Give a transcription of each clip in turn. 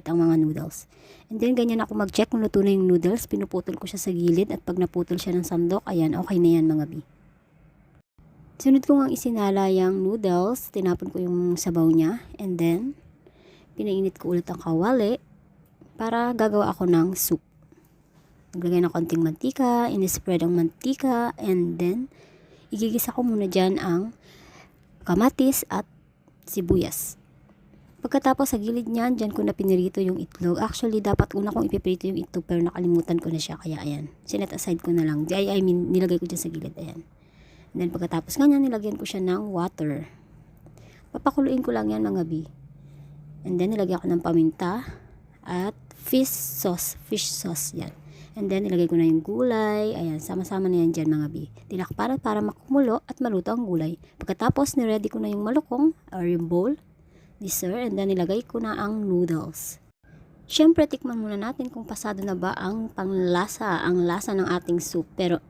ang mga noodles. And then, ganyan ako mag-check kung luto na yung noodles. Pinuputol ko siya sa gilid at pag naputol siya ng sandok, ayan, okay na yan mga bi. Sunod ko nga isinala yung noodles. Tinapon ko yung sabaw niya. And then, pinainit ko ulit ang kawali para gagawa ako ng soup. Naglagay ng konting mantika, inispread ang mantika, and then, igigisa ko muna dyan ang kamatis at sibuyas. Pagkatapos sa gilid niyan, dyan ko na pinirito yung itlog. Actually, dapat una kong ipipirito yung itlog pero nakalimutan ko na siya. Kaya ayan, sinet aside ko na lang. I mean, nilagay ko dyan sa gilid. Ayan. And then pagkatapos ganyan, nilagyan ko siya ng water. Papakuluin ko lang yan mga bi. And then nilagyan ko ng paminta at fish sauce. Fish sauce yan. And then nilagay ko na yung gulay. Ayan, sama-sama na yan dyan mga bi. Tinakparan para makumulo at maluto ang gulay. Pagkatapos, niready ko na yung malukong or yung bowl. And then nilagay ko na ang noodles. Siyempre, tikman muna natin kung pasado na ba ang panglasa, ang lasa ng ating soup. Pero,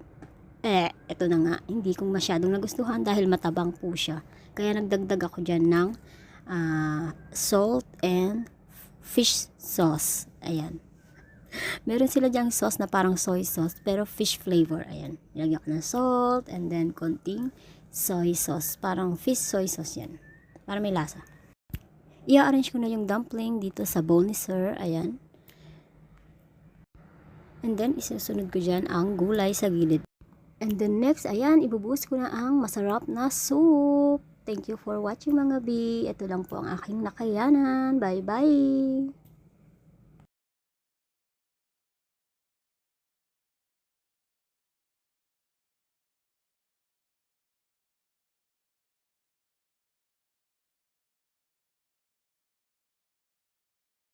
eto na nga, hindi ko masyadong nagustuhan dahil matabang po siya. Kaya nagdagdag ako dyan ng salt and fish sauce. Ayan. Meron sila dyang sauce na parang soy sauce, pero fish flavor. Ayan. Nilagyan ko ng salt and then konting soy sauce. Parang fish soy sauce yan. Para may lasa. I-arrange ko na yung dumpling dito sa bowl ni sir. Ayan. And then, isusunod ko dyan ang gulay sa gilid. And then next, ayan, ibubuhos ko na ang masarap na soup. Thank you for watching mga bi. Ito lang po ang aking nakayanan. Bye-bye!